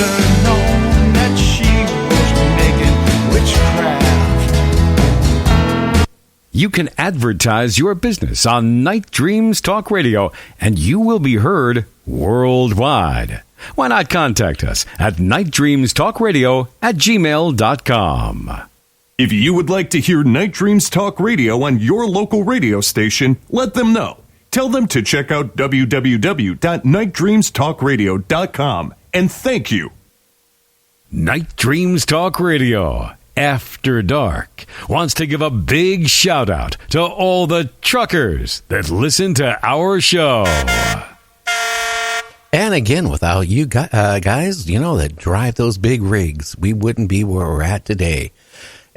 have known that she was making witchcraft. You can advertise your business on Night Dreams Talk Radio, and you will be heard worldwide. Why not contact us at nightdreamstalkradio@gmail.com. If you would like to hear Night Dreams Talk Radio on your local radio station, let them know. Tell them to check out www.nightdreamstalkradio.com, and thank you. Night Dreams Talk Radio, After Dark, wants to give a big shout out to all the truckers that listen to our show. And again, without you guys, that drive those big rigs, we wouldn't be where we're at today.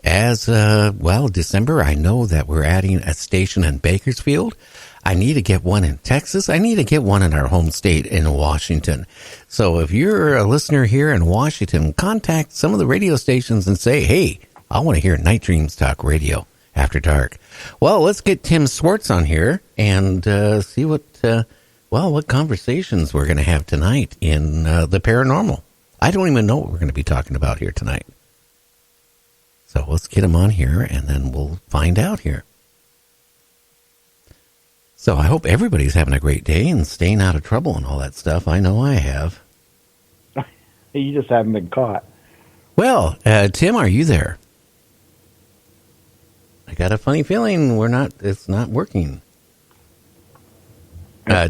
As, December, I know that we're adding a station in Bakersfield. I need to get one in Texas. I need to get one in our home state in Washington. So if you're a listener here in Washington, contact some of the radio stations and say, hey, I want to hear Night Dreams Talk Radio After Dark. Well, let's get Tim Swartz on here and see what conversations we're going to have tonight in the paranormal. I don't even know what we're going to be talking about here tonight. So let's get him on here, and then we'll find out here. So I hope everybody's having a great day and staying out of trouble and all that stuff. I know I have. You just haven't been caught. Well, Tim, are you there? I got a funny feeling it's not working.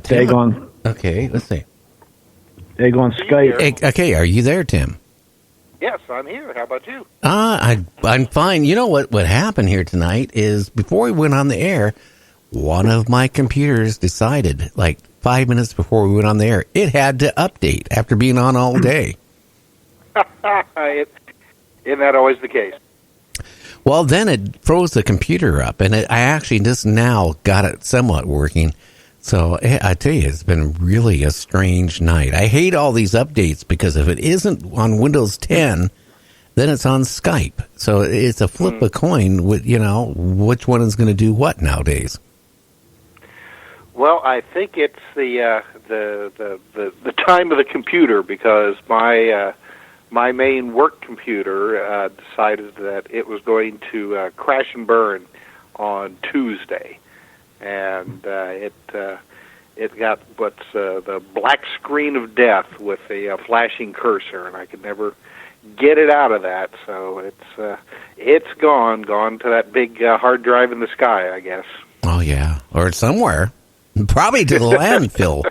Tim, on. Okay, let's see. Egg on Skype. Okay, are you there, Tim? Yes, I'm here. How about you? I'm fine. You know what happened here tonight is before we went on the air, one of my computers decided, like 5 minutes before we went on the air, it had to update after being on all day. Isn't that always the case? Well, then it froze the computer up, and I actually just now got it somewhat working. So I tell you, it's been really a strange night. I hate all these updates because if it isn't on Windows 10, then it's on Skype. So it's a flip a coin with, which one is going to do what nowadays. Well, I think it's the time of the computer because my main work computer decided that it was going to crash and burn on Tuesday. And it got what's the black screen of death with a flashing cursor, and I could never get it out of that. So it's gone to that big hard drive in the sky, I guess. Oh yeah, or somewhere, probably to the landfill.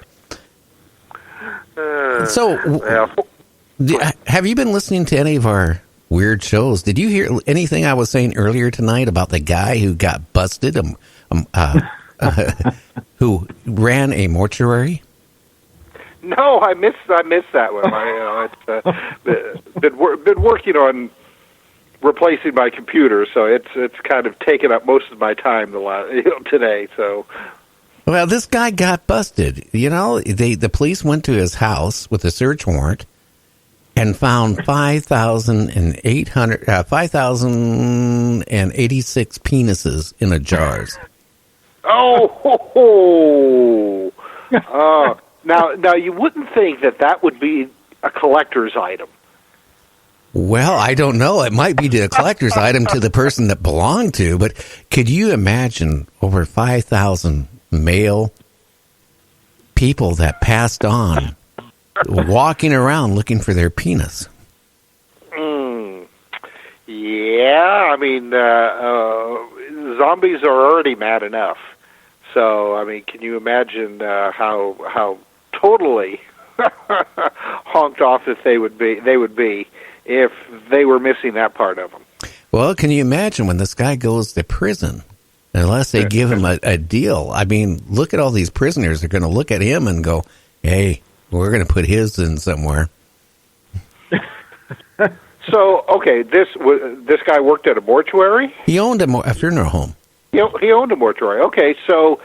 Have you been listening to any of our weird shows? Did you hear anything I was saying earlier tonight about the guy who got busted? Who ran a mortuary? No, I missed that one. Been working on replacing my computer, so it's kind of taken up most of my time today. So, well, this guy got busted. The police went to his house with a search warrant and found 5,086 penises in a jars. Oh, now you wouldn't think that would be a collector's item. Well, I don't know. It might be a collector's item to the person that belonged to, but could you imagine over 5,000 male people that passed on walking around looking for their penis? Yeah, I mean, zombies are already mad enough. So, I mean, can you imagine how totally honked off that they would be if they were missing that part of them? Well, can you imagine when this guy goes to prison, unless they give him a deal? I mean, look at all these prisoners. They're going to look at him and go, hey, we're going to put his in somewhere. So, okay, this guy worked at a mortuary? He owned a funeral home. He owned a mortuary. Okay, so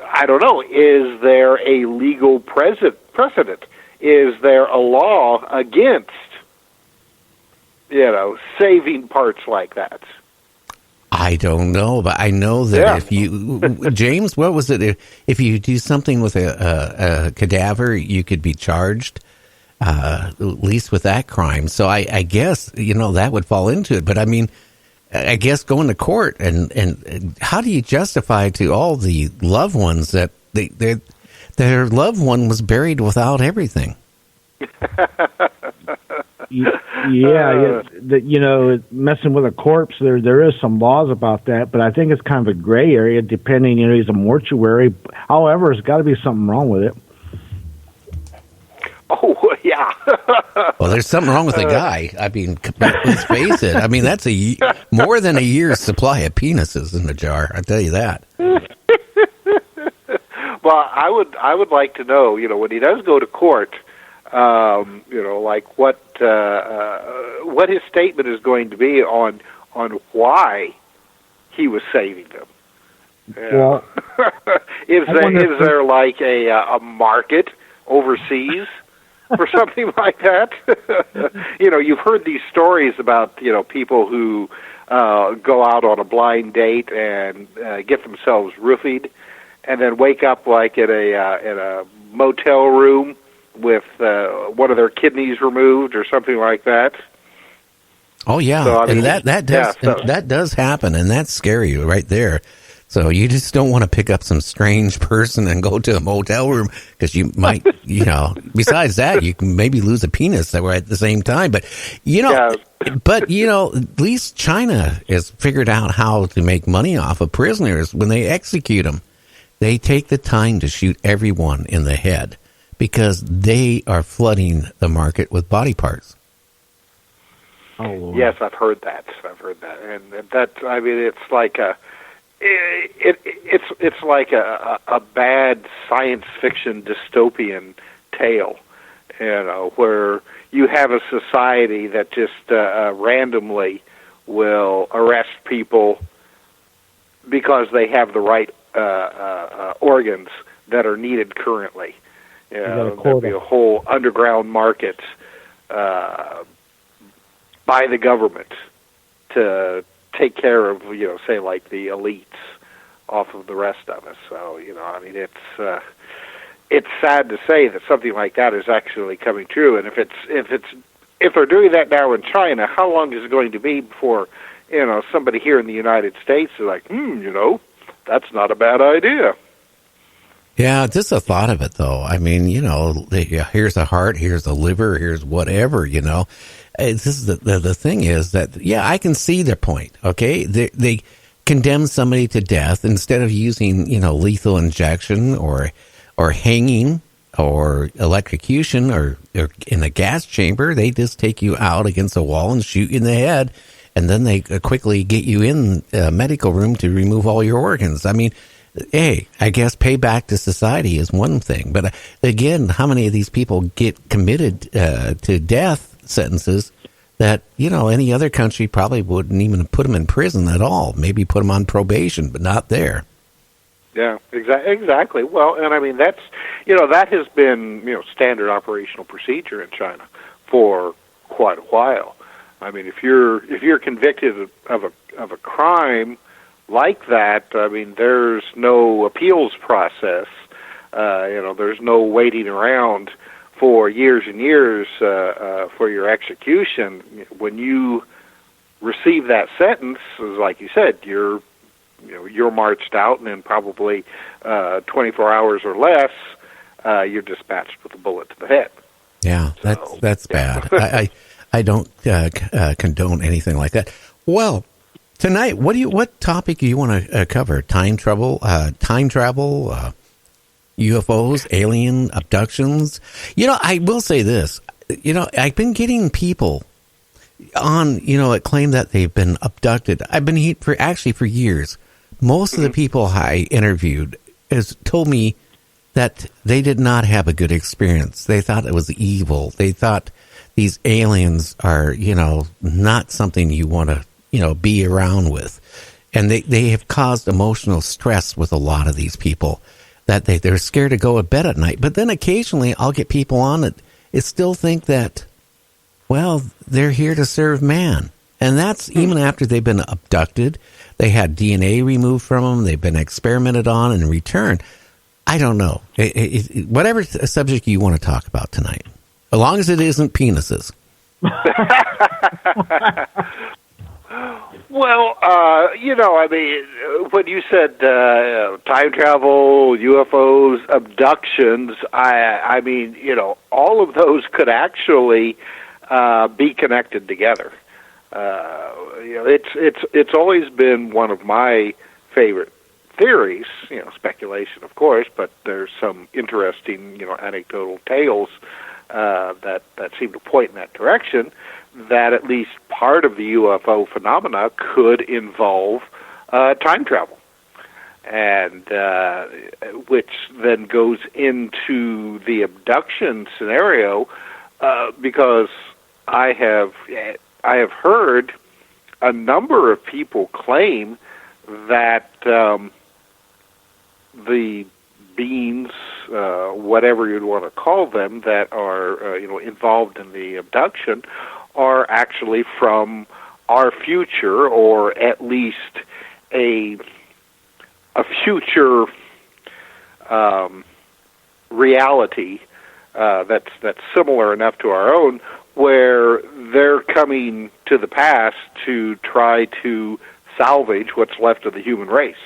I don't know. Is there a legal precedent? Is there a law against, saving parts like that? I don't know, but I know that if you, James, what was it? If you do something with a cadaver, you could be charged at least with that crime. So I guess, that would fall into it. But I mean, I guess going to court and how do you justify to all the loved ones that their loved one was buried without everything? Messing with a corpse, there is some laws about that, but I think it's kind of a gray area depending, he's a mortuary. However, there's got to be something wrong with it. Oh, yeah. Well, there's something wrong with the guy. I mean, let's face it. I mean, that's more than a year's supply of penises in the jar. I tell you that. Well, I would like to know, when he does go to court, like what his statement is going to be on why he was saving them. Well, is there like a market overseas for something like that? You've heard these stories about people who go out on a blind date and get themselves roofied, and then wake up like in a motel room with one of their kidneys removed or something like that. Oh yeah, so, I mean, and that does happen, and that's scary right there. So you just don't want to pick up some strange person and go to a motel room because you might, besides that, you can maybe lose a penis that were at the same time. But, at least China has figured out how to make money off of prisoners when they execute them. They take the time to shoot everyone in the head because they are flooding the market with body parts. Oh, Lord. Yes, I've heard that, and that, I mean, it's like it's like a bad science fiction dystopian tale, where you have a society that just randomly will arrest people because they have the right organs that are needed currently. There'll be a whole underground market by the government to take care of, say like the elites off of the rest of us. So, I mean, it's sad to say that something like that is actually coming true. And if they're doing that now in China, how long is it going to be before, somebody here in the United States is like, that's not a bad idea. Yeah, just the thought of it, though. I mean, here's a heart, here's a liver, here's whatever, This is the thing is that, I can see their point, okay? They condemn somebody to death instead of using, lethal injection or hanging or electrocution or in a gas chamber. They just take you out against a wall and shoot you in the head, and then they quickly get you in a medical room to remove all your organs. I mean, hey, I guess payback to society is one thing. But again, how many of these people get committed to death sentences that, any other country probably wouldn't even put them in prison at all, maybe put them on probation, but not there. Yeah, exactly. Well, and I mean, that's, that has been, standard operational procedure in China for quite a while. I mean, if you're convicted of a crime like that, I mean, there's no appeals process. There's no waiting around for years and years for your execution. When you receive that sentence, like you said, you're marched out, and in probably 24 hours or less, you're dispatched with a bullet to the head. Yeah, that's bad. I don't condone anything like that. Well, tonight, what topic do you want to cover? Time travel, UFOs, alien abductions. I will say this. I've been getting people on, that claim that they've been abducted. I've been for years. Most of the people I interviewed has told me that they did not have a good experience. They thought it was evil. They thought these aliens are, not something you want to, be around with. And they have caused emotional stress with a lot of these people that they're scared to go to bed at night. But then occasionally I'll get people on that still think that, well, they're here to serve man. And that's even after they've been abducted. They had DNA removed from them. They've been experimented on and returned. I don't know. Whatever subject you want to talk about tonight. As long as it isn't penises. Well, I mean, when you said time travel, UFOs, abductions, I mean, all of those could actually be connected together. It's always been one of my favorite theories. Speculation, of course, but there's some interesting, anecdotal tales that seem to point in that direction. That at least part of the UFO phenomena could involve time travel, and which then goes into the abduction scenario, because I have heard a number of people claim that the beings, whatever you'd want to call them, that are involved in the abduction, are actually from our future, or at least a future reality that's similar enough to our own, where they're coming to the past to try to salvage what's left of the human race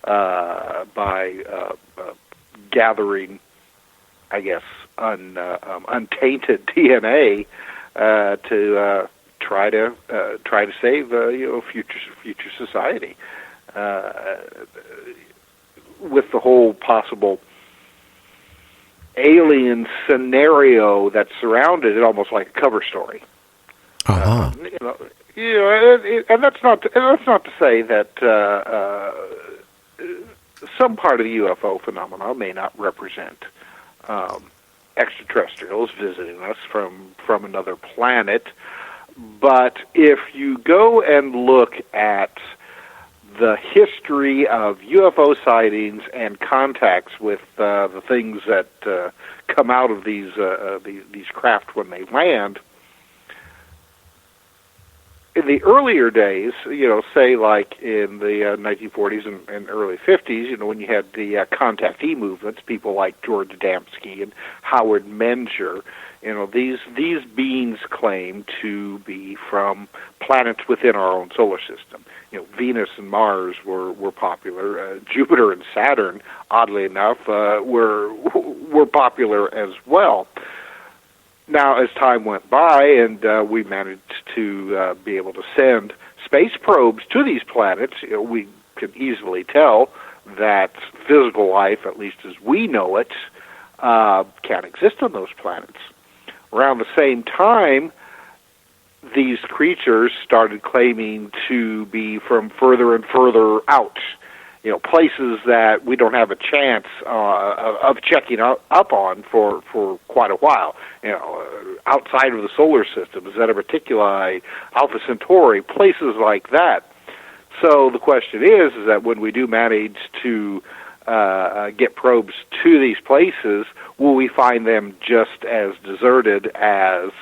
by gathering, I guess, untainted DNA to try to save future society, with the whole possible alien scenario that's surrounded it, almost like a cover story. Uh-huh. And that's not to say that some part of the UFO phenomena may not represent extraterrestrials visiting us from another planet. But if you go and look at the history of UFO sightings and contacts with the things that come out of these craft when they land, in the earlier days, say like in the 1940s and early 50s, when you had the contactee movements, people like George Adamski and Howard Menger, these beings claim to be from planets within our own solar system. Venus and Mars were popular. Jupiter and Saturn, oddly enough, were popular as well. Now, as time went by and we managed to be able to send space probes to these planets, we can easily tell that physical life, at least as we know it, can't exist on those planets. Around the same time, these creatures started claiming to be from further and further out, places that we don't have a chance of checking up on for quite a while. Outside of the solar system, Zeta Reticuli, Alpha Centauri, places like that. So the question is that when we do manage to get probes to these places, will we find them just as deserted as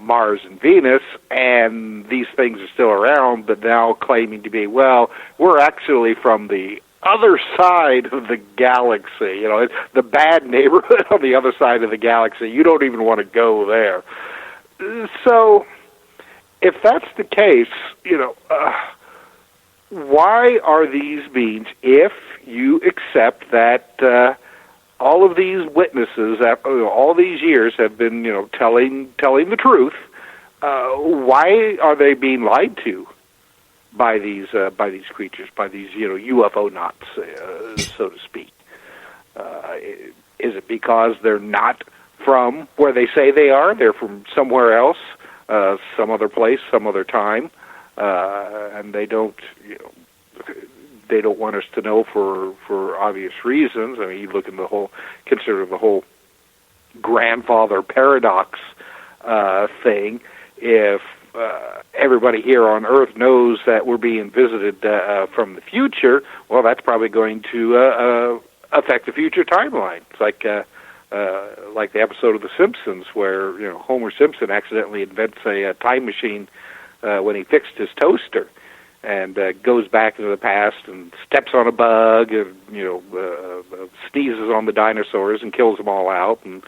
Mars and Venus, and these things are still around, but now claiming to be, we're actually from the other side of the galaxy, the bad neighborhood on the other side of the galaxy. You don't even want to go there. So, if that's the case, why are these beings, if you accept that all of these witnesses, all these years, have been, telling the truth, why are they being lied to by these creatures, by these UFO knots, so to speak? Is it because they're not from where they say they are? They're from somewhere else, some other place, some other time, and they don't want us to know for obvious reasons. I mean, you look at consider the whole grandfather paradox thing. If everybody here on Earth knows that we're being visited from the future, well, that's probably going to affect the future timeline. It's like the episode of The Simpsons where Homer Simpson accidentally invents a time machine when he fixed his toaster, and goes back into the past and steps on a bug and sneezes on the dinosaurs and kills them all out, and